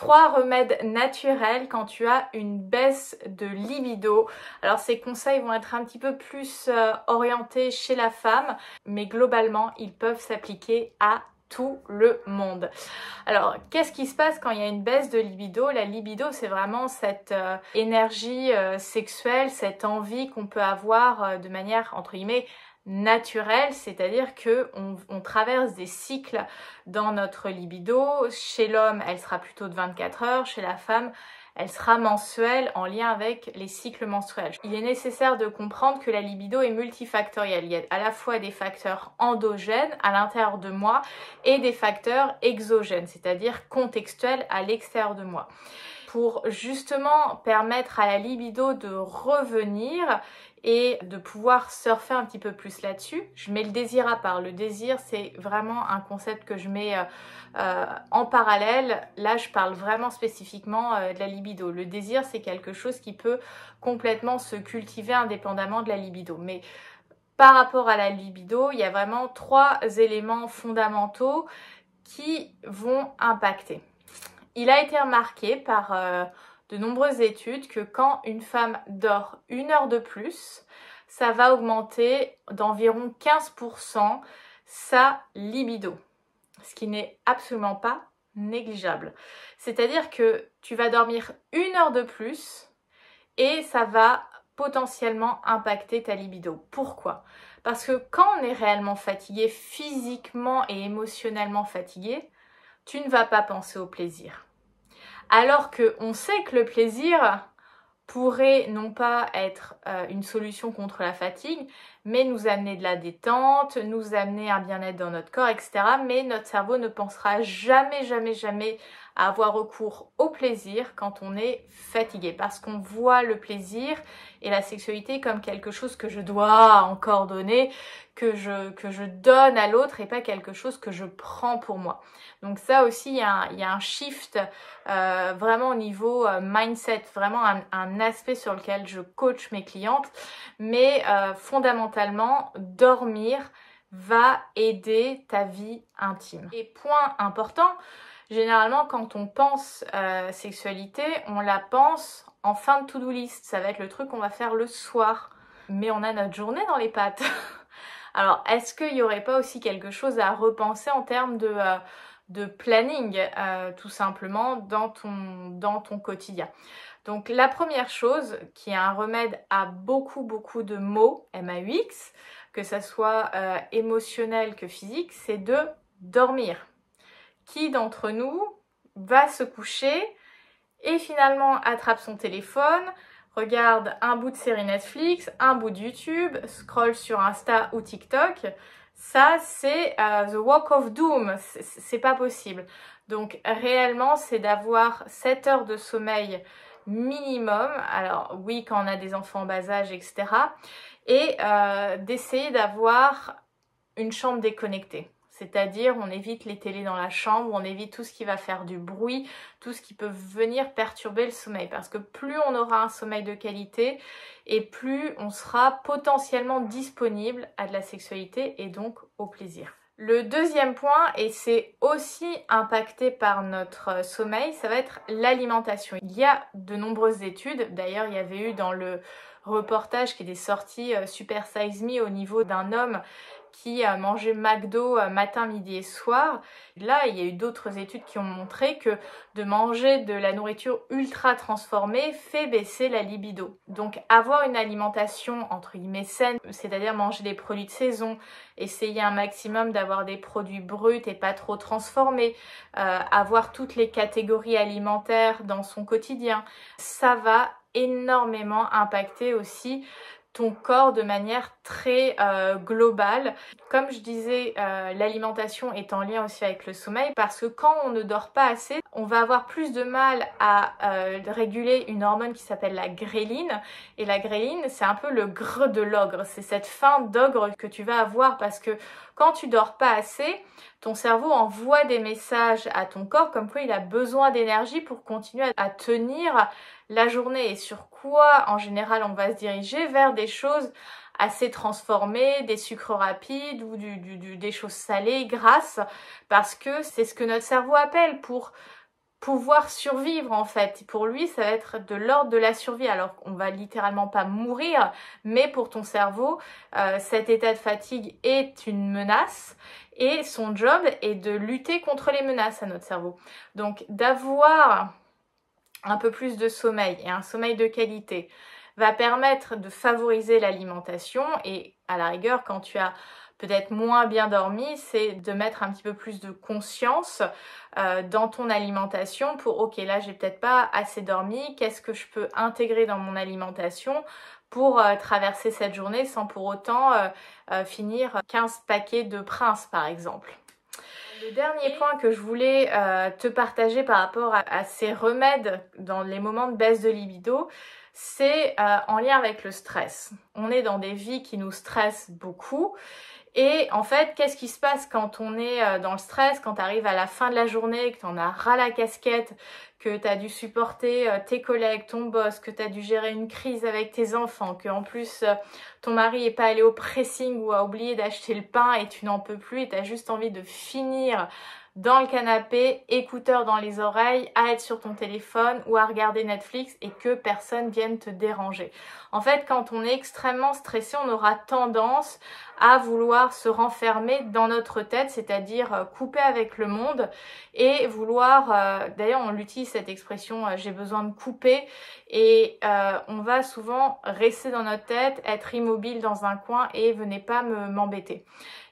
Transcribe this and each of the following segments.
3 remèdes naturels quand tu as une baisse de libido. Alors ces conseils vont être un petit peu plus orientés chez la femme, mais globalement ils peuvent s'appliquer à tout le monde. Alors, qu'est-ce qui se passe quand il y a une baisse de libido? La libido, c'est vraiment cette énergie sexuelle, cette envie qu'on peut avoir de manière, entre guillemets, naturelle, c'est-à-dire que on traverse des cycles dans notre libido. Chez l'homme, elle sera plutôt de 24 heures, chez la femme, elle sera mensuelle en lien avec les cycles menstruels. Il est nécessaire de comprendre que la libido est multifactorielle. Il y a à la fois des facteurs endogènes à l'intérieur de moi et des facteurs exogènes, c'est-à-dire contextuels à l'extérieur de moi. Pour justement permettre à la libido de revenir et de pouvoir surfer un petit peu plus là-dessus, je mets le désir à part. Le désir, c'est vraiment un concept que je mets en parallèle. Là, je parle vraiment spécifiquement de la libido. Le désir, c'est quelque chose qui peut complètement se cultiver indépendamment de la libido. Mais par rapport à la libido, il y a vraiment 3 éléments fondamentaux qui vont impacter. Il a été remarqué par de nombreuses études que quand une femme dort 1 heure de plus, ça va augmenter d'environ 15% sa libido, ce qui n'est absolument pas négligeable. C'est-à-dire que tu vas dormir 1 heure de plus et ça va potentiellement impacter ta libido. Pourquoi? Parce que quand on est réellement fatigué, physiquement et émotionnellement fatigué, tu ne vas pas penser au plaisir. Alors qu'on sait que le plaisir pourrait non pas être une solution contre la fatigue, mais nous amener de la détente, nous amener un bien-être dans notre corps, etc. Mais notre cerveau ne pensera jamais, jamais, jamais à avoir recours au plaisir quand on est fatigué, parce qu'on voit le plaisir et la sexualité comme quelque chose que je dois encore donner, que je donne à l'autre et pas quelque chose que je prends pour moi. Donc ça aussi, il y a un shift vraiment au niveau mindset, vraiment un aspect sur lequel je coach mes clientes, mais fondamentalement, dormir va aider ta vie intime. Et point important, généralement quand on pense sexualité, on la pense en fin de to-do list, ça va être le truc qu'on va faire le soir, mais on a notre journée dans les pattes. Alors, est-ce qu'il n'y aurait pas aussi quelque chose à repenser en termes de planning, tout simplement, dans ton quotidien? Donc, la première chose, qui est un remède à beaucoup de maux, MAUX, que ça soit émotionnel que physique, c'est de dormir. Qui d'entre nous va se coucher et finalement attrape son téléphone, regarde un bout de série Netflix, un bout de YouTube, scroll sur Insta ou TikTok? Ça, c'est the walk of doom, c'est pas possible. Donc réellement, c'est d'avoir 7 heures de sommeil minimum, alors oui, quand on a des enfants en bas âge, etc. Et d'essayer d'avoir une chambre déconnectée. C'est-à-dire, on évite les télés dans la chambre, on évite tout ce qui va faire du bruit, tout ce qui peut venir perturber le sommeil. Parce que plus on aura un sommeil de qualité et plus on sera potentiellement disponible à de la sexualité et donc au plaisir. Le deuxième point, et c'est aussi impacté par notre sommeil, ça va être l'alimentation. Il y a de nombreuses études, d'ailleurs il y avait eu dans le reportage qui est sorti Super Size Me au niveau d'un homme qui mangeait McDo matin, midi et soir. Là, il y a eu d'autres études qui ont montré que de manger de la nourriture ultra transformée fait baisser la libido. Donc avoir une alimentation entre guillemets saine, c'est-à-dire manger des produits de saison, essayer un maximum d'avoir des produits bruts et pas trop transformés, avoir toutes les catégories alimentaires dans son quotidien, ça va énormément impacter aussi ton corps de manière très globale. Comme je disais, l'alimentation est en lien aussi avec le sommeil parce que quand on ne dort pas assez, on va avoir plus de mal à réguler une hormone qui s'appelle la gréline. Et la gréline, c'est un peu le gre de l'ogre. C'est cette faim d'ogre que tu vas avoir parce que quand tu dors pas assez, ton cerveau envoie des messages à ton corps comme quoi il a besoin d'énergie pour continuer à tenir la journée. Et sur quoi, en général, on va se diriger? Vers des choses assez transformées, des sucres rapides ou des choses salées, grasses, parce que c'est ce que notre cerveau appelle pour pouvoir survivre en fait. Pour lui, ça va être de l'ordre de la survie. Alors qu'on va littéralement pas mourir, mais pour ton cerveau, cet état de fatigue est une menace et son job est de lutter contre les menaces à notre cerveau. Donc d'avoir un peu plus de sommeil et un sommeil de qualité va permettre de favoriser l'alimentation et à la rigueur, quand tu as peut-être moins bien dormi, c'est de mettre un petit peu plus de conscience dans ton alimentation pour ok, là j'ai peut-être pas assez dormi, qu'est-ce que je peux intégrer dans mon alimentation pour traverser cette journée sans pour autant finir 15 paquets de Prince par exemple. Le dernier point que je voulais te partager par rapport à ces remèdes dans les moments de baisse de libido, c'est en lien avec le stress. On est dans des vies qui nous stressent beaucoup. Et en fait, qu'est-ce qui se passe quand on est dans le stress, quand tu arrives à la fin de la journée, que tu en as ras la casquette, que tu as dû supporter tes collègues, ton boss, que tu as dû gérer une crise avec tes enfants, que en plus ton mari est pas allé au pressing ou a oublié d'acheter le pain et tu n'en peux plus et tu as juste envie de finir dans le canapé, écouteurs dans les oreilles, à être sur ton téléphone ou à regarder Netflix et que personne vienne te déranger. En fait, quand on est extrêmement stressé, on aura tendance à vouloir se renfermer dans notre tête, c'est-à-dire couper avec le monde et vouloir, d'ailleurs on l'utilise cette expression j'ai besoin de couper et on va souvent rester dans notre tête, être immobile dans un coin et venez pas m'embêter.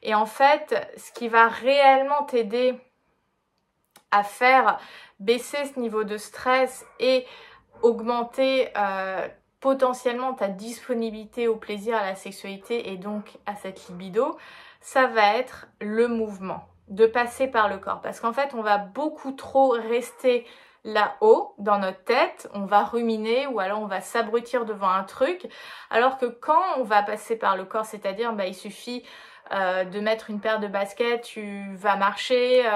Et en fait, ce qui va réellement t'aider à faire baisser ce niveau de stress et augmenter potentiellement ta disponibilité au plaisir, à la sexualité et donc à cette libido, ça va être le mouvement, de passer par le corps. Parce qu'en fait, on va beaucoup trop rester là-haut dans notre tête, on va ruminer ou alors on va s'abrutir devant un truc, alors que quand on va passer par le corps, c'est-à-dire il suffit de mettre une paire de baskets, tu vas marcher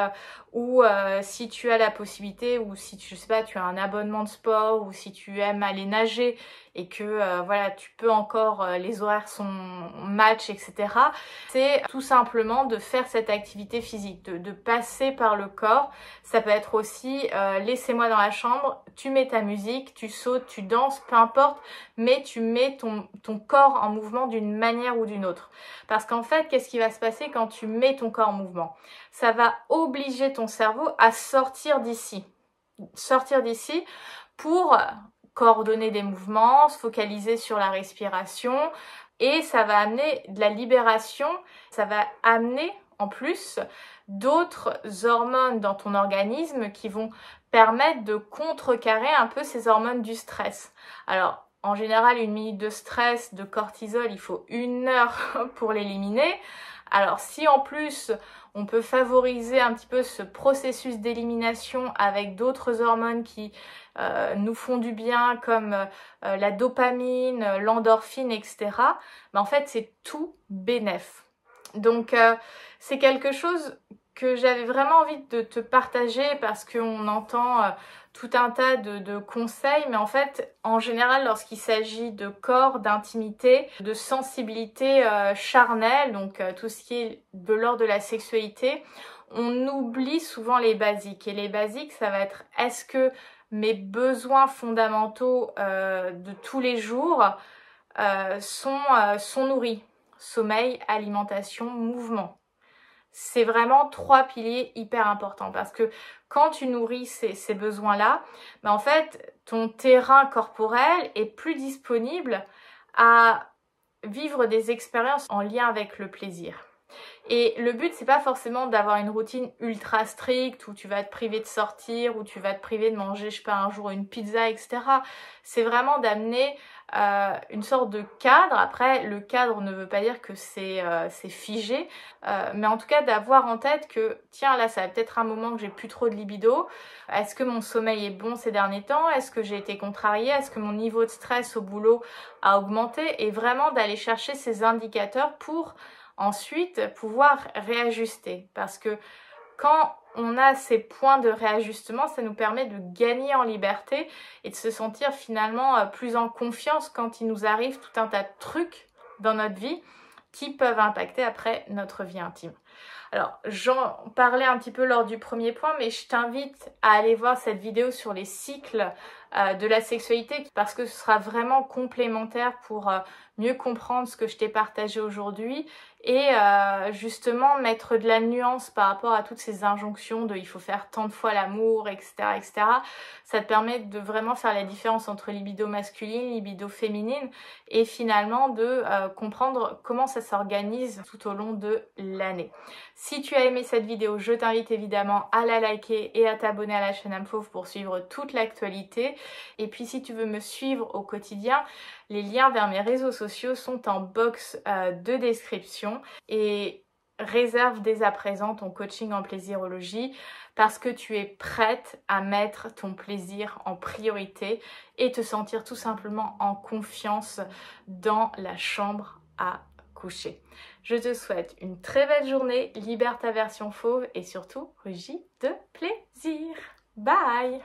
ou si tu as la possibilité ou si tu, je sais pas, tu as un abonnement de sport ou si tu aimes aller nager et que voilà, tu peux encore, les horaires sont match, etc. C'est tout simplement de faire cette activité physique, de passer par le corps. Ça peut être aussi laissez-moi dans la chambre, tu mets ta musique, tu sautes, tu danses, peu importe, mais tu mets ton corps en mouvement d'une manière ou d'une autre. Parce qu'en fait, qu'est-ce qui va se passer quand tu mets ton corps en mouvement? Ça va obliger ton cerveau à sortir d'ici. Sortir d'ici pour coordonner des mouvements, se focaliser sur la respiration et ça va amener de la libération, ça va amener en plus d'autres hormones dans ton organisme qui vont permettre de contrecarrer un peu ces hormones du stress. Alors, en général, 1 minute de stress, de cortisol, il faut 1 heure pour l'éliminer. Alors si en plus on peut favoriser un petit peu ce processus d'élimination avec d'autres hormones qui nous font du bien comme la dopamine, l'endorphine, etc. En fait c'est tout bénef. Donc c'est quelque chose que j'avais vraiment envie de te partager parce qu'on entend tout un tas de conseils, mais en fait, en général, lorsqu'il s'agit de corps, d'intimité, de sensibilité charnelle, donc tout ce qui est de l'ordre de la sexualité, on oublie souvent les basiques. Et les basiques, ça va être est-ce que mes besoins fondamentaux de tous les jours sont nourris? Sommeil, alimentation, mouvement. C'est vraiment 3 piliers hyper importants parce que quand tu nourris ces besoins-là, en fait, ton terrain corporel est plus disponible à vivre des expériences en lien avec le plaisir. Et le but, c'est pas forcément d'avoir une routine ultra stricte où tu vas te priver de sortir, où tu vas te priver de manger, je sais pas, un jour une pizza, etc. C'est vraiment d'amener une sorte de cadre. Après, le cadre ne veut pas dire que c'est figé, mais en tout cas d'avoir en tête que tiens, là, ça va peut-être un moment que j'ai plus trop de libido. Est-ce que mon sommeil est bon ces derniers temps? Est-ce que j'ai été contrariée? Est-ce que mon niveau de stress au boulot a augmenté? Et vraiment d'aller chercher ces indicateurs pour ensuite pouvoir réajuster. Parce que quand on a ces points de réajustement, ça nous permet de gagner en liberté et de se sentir finalement plus en confiance quand il nous arrive tout un tas de trucs dans notre vie qui peuvent impacter après notre vie intime. Alors, j'en parlais un petit peu lors du premier point, mais je t'invite à aller voir cette vidéo sur les cycles de la sexualité parce que ce sera vraiment complémentaire pour mieux comprendre ce que je t'ai partagé aujourd'hui et justement mettre de la nuance par rapport à toutes ces injonctions de il faut faire tant de fois l'amour, etc., etc. Ça te permet de vraiment faire la différence entre libido masculine, libido féminine et finalement de comprendre comment ça s'organise tout au long de l'année. Si tu as aimé cette vidéo, je t'invite évidemment à la liker et à t'abonner à la chaîne Âme Fauve pour suivre toute l'actualité. Et puis si tu veux me suivre au quotidien, les liens vers mes réseaux sociaux sont en box de description et réserve dès à présent ton coaching en plaisirologie parce que tu es prête à mettre ton plaisir en priorité et te sentir tout simplement en confiance dans la chambre à coucher. Je te souhaite une très belle journée, libère ta version fauve et surtout rugis de plaisir. Bye!